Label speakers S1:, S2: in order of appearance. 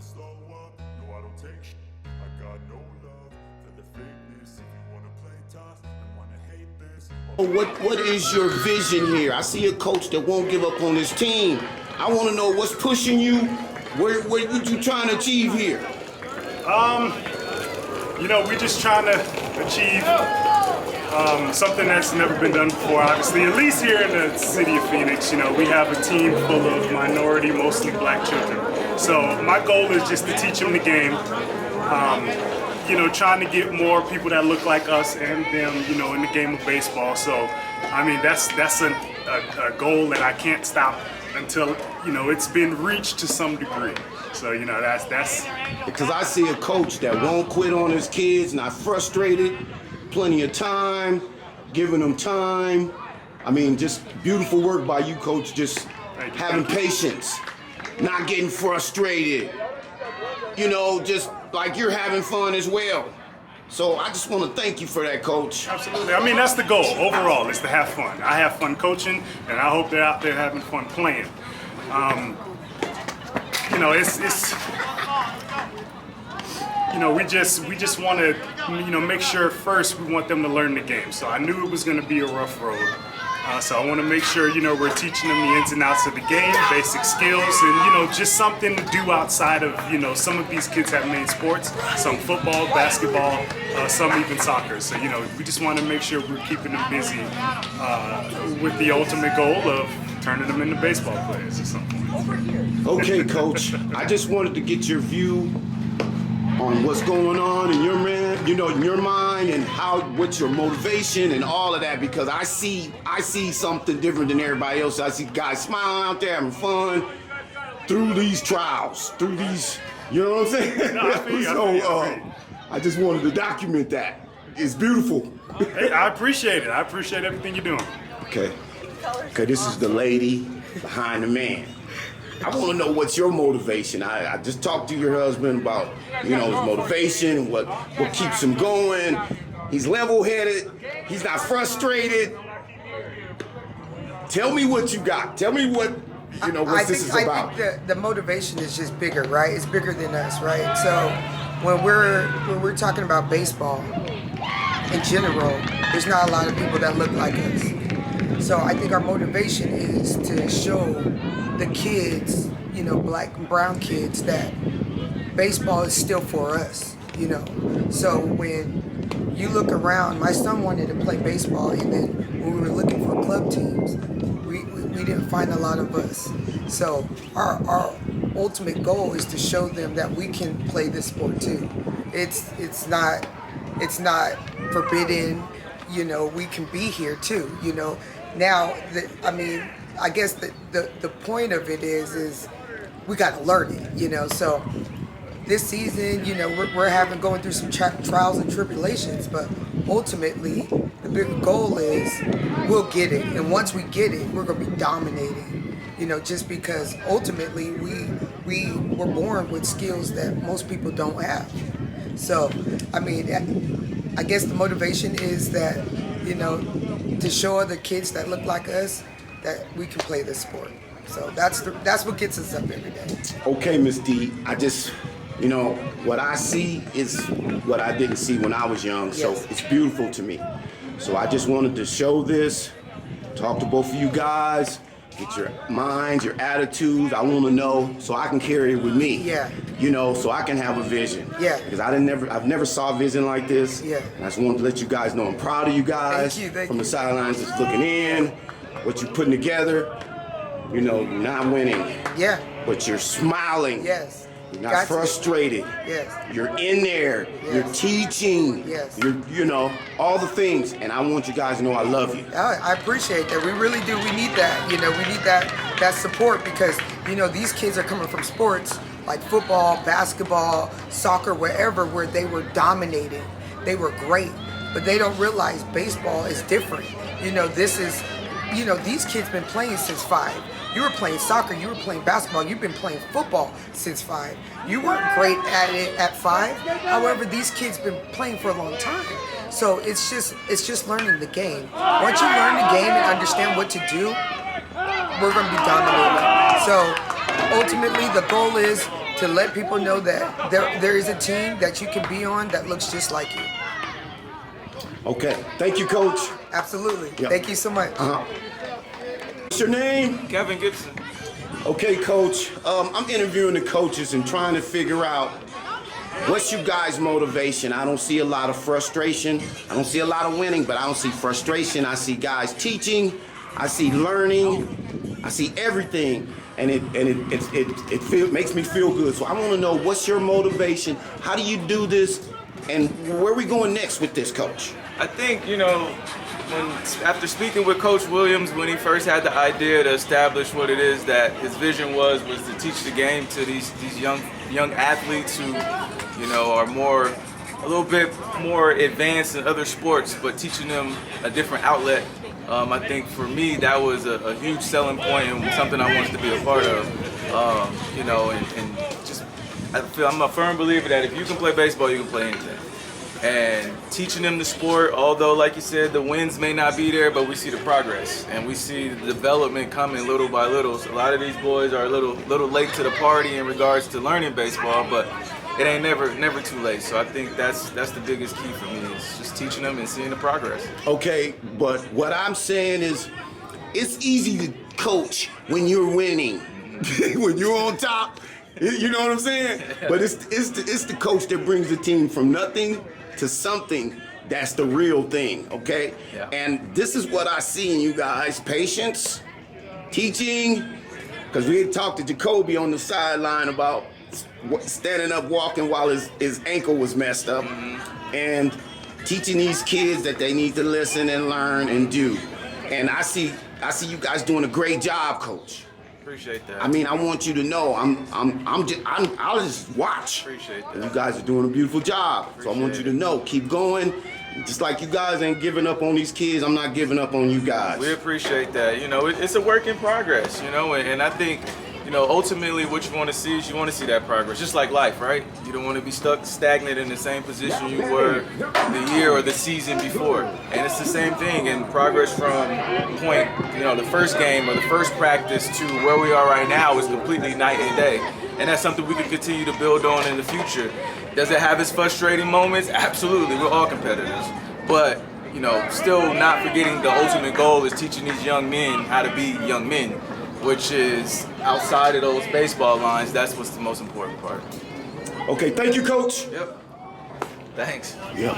S1: never slow up, no I don't take shit. I got no love for the fakeness. If you wanna play tough and wanna hate this.
S2: What is your vision here? I see a coach that won't give up on his team. I want to know what's pushing you. What you trying to achieve here?
S3: We're just trying to achieve something that's never been done before, obviously. At least here in the city of Phoenix, we have a team full of minority, mostly black children. So my goal is just to teach them the game. Trying to get more people that look like us and them, in the game of baseball. So, that's a goal that I can't stop until, it's been reached to some degree. So, that's...
S2: Because I see a coach that won't quit on his kids, not frustrated, plenty of time, giving them time. Just beautiful work by you, Coach, just having patience, not getting frustrated. Just like you're having fun as well. So I just want to thank you for that, Coach.
S3: Absolutely. That's the goal overall, is to have fun. I have fun coaching, and I hope they're out there having fun playing. We just want to, make sure first we want them to learn the game. So I knew it was going to be a rough road. So I want to make sure, we're teaching them the ins and outs of the game, basic skills, and, just something to do outside of, some of these kids have main sports, some football, basketball, some even soccer. So, we just want to make sure we're keeping them busy with the ultimate goal of turning them into baseball players or something.
S2: Okay, Coach, I just wanted to get your view on what's going on in your in your mind, and what's your motivation and all of that, because I see something different than everybody else. I see guys smiling out there having fun through these trials, through these, you know what I'm saying?
S3: No, I feel you.
S2: I just wanted to document that. It's beautiful.
S3: Hey, I appreciate it. I appreciate everything you're doing.
S2: Okay, this is the lady behind the man. I want to know what's your motivation. I just talked to your husband about, his motivation and what keeps him going. He's level-headed. He's not frustrated. Tell me what you got. Tell me what this is about.
S4: I think the motivation is just bigger, right? It's bigger than us, right? So when we're talking about baseball in general, there's not a lot of people that look like us. So I think our motivation is to show the kids, black and brown kids, that baseball is still for us, So when you look around, my son wanted to play baseball, and then when we were looking for club teams, we didn't find a lot of us. So our ultimate goal is to show them that we can play this sport too. It's not forbidden, we can be here too, Now, I guess the point of it is we got to learn it, So this season, we're going through some trials and tribulations, but ultimately the bigger goal is we'll get it, and once we get it, we're gonna be dominating. Just because ultimately we were born with skills that most people don't have. So, I guess the motivation is that, to show other kids that look like us that we can play this sport. So that's what gets us up every day.
S2: Okay, Miss D, I just, what I see is what I didn't see when I was young,
S4: Yes.
S2: So it's beautiful to me. So I just wanted to show this, talk to both of you guys, get your minds, your attitudes. I want to know so I can carry it with me.
S4: Yeah.
S2: So I can have a vision.
S4: Yeah.
S2: Because I've never saw a vision like this.
S4: Yeah.
S2: And I just wanted to let you guys know I'm proud of you guys.
S4: Thank
S2: from
S4: you.
S2: the sidelines, just looking in, what you're putting together. Not winning.
S4: Yeah.
S2: But you're smiling.
S4: Yes.
S2: You're not frustrated.
S4: Yes.
S2: You're in there.
S4: Yes.
S2: You're teaching.
S4: Yes.
S2: You're, all the things. And I want you guys to know I love you.
S4: I appreciate that. We really do. We need that. We need that support, because, these kids are coming from sports like football, basketball, soccer, wherever, where they were dominating. They were great. But they don't realize baseball is different. These kids been playing since 5. You were playing soccer, you were playing basketball, you've been playing football since 5. You weren't great at it at 5. However, these kids been playing for a long time. So it's just learning the game. Once you learn the game and understand what to do, we're going to be dominating. So ultimately, the goal is to let people know that there is a team that you can be on that looks just like you.
S2: Okay. Thank you, Coach.
S4: Absolutely.
S2: Yep.
S4: Thank you so much.
S2: What's your name?
S5: Kevin Gibson.
S2: Okay, Coach. I'm interviewing the coaches and trying to figure out what's you guys' motivation. I don't see a lot of frustration. I don't see a lot of winning, but I don't see frustration. I see guys teaching. I see learning. I see everything, and it makes me feel good. So I want to know, what's your motivation? How do you do this? And where are we going next with this, Coach?
S5: I think, after speaking with Coach Williams, when he first had the idea to establish what it is that his vision was to teach the game to these young athletes who, are a little bit more advanced in other sports, but teaching them a different outlet. I think for me that was a huge selling point and something I wanted to be a part of. I'm a firm believer that if you can play baseball, you can play anything. And teaching them the sport, although like you said, the wins may not be there, but we see the progress and we see the development coming little by little. So a lot of these boys are a little late to the party in regards to learning baseball, but it ain't never too late. So I think that's the biggest key for me, is just teaching them and seeing the progress.
S2: Okay, but what I'm saying is, it's easy to coach when you're winning, when you're on top. You know what I'm saying? But it's the coach that brings the team from nothing to something. That's the real thing, okay?
S5: Yeah.
S2: And this is what I see in you guys: patience, teaching. Because we had talked to Jacoby on the sideline about standing up, walking while his ankle was messed up, and teaching these kids that they need to listen and learn and do. And I see you guys doing a great job, Coach.
S5: Appreciate that.
S2: I mean, I want you to know, I'll just watch.
S5: Appreciate that.
S2: You guys are doing a beautiful job. So I want you to know, keep going. Just like you guys ain't giving up on these kids, I'm not giving up on you guys.
S5: We appreciate that. It's a work in progress, and I think, ultimately what you want to see is you want to see that progress, just like life, right? You don't want to be stuck stagnant in the same position you were the year or the season before. And it's the same thing, and progress from point, the first game or the first practice to where we are right now is completely night and day. And that's something we can continue to build on in the future. Does it have its frustrating moments? Absolutely, we're all competitors. But, still not forgetting the ultimate goal is teaching these young men how to be young men, which is outside of those baseball lines. That's what's the most important part.
S2: Okay, thank you, Coach.
S5: Yep. Thanks.
S2: Yeah.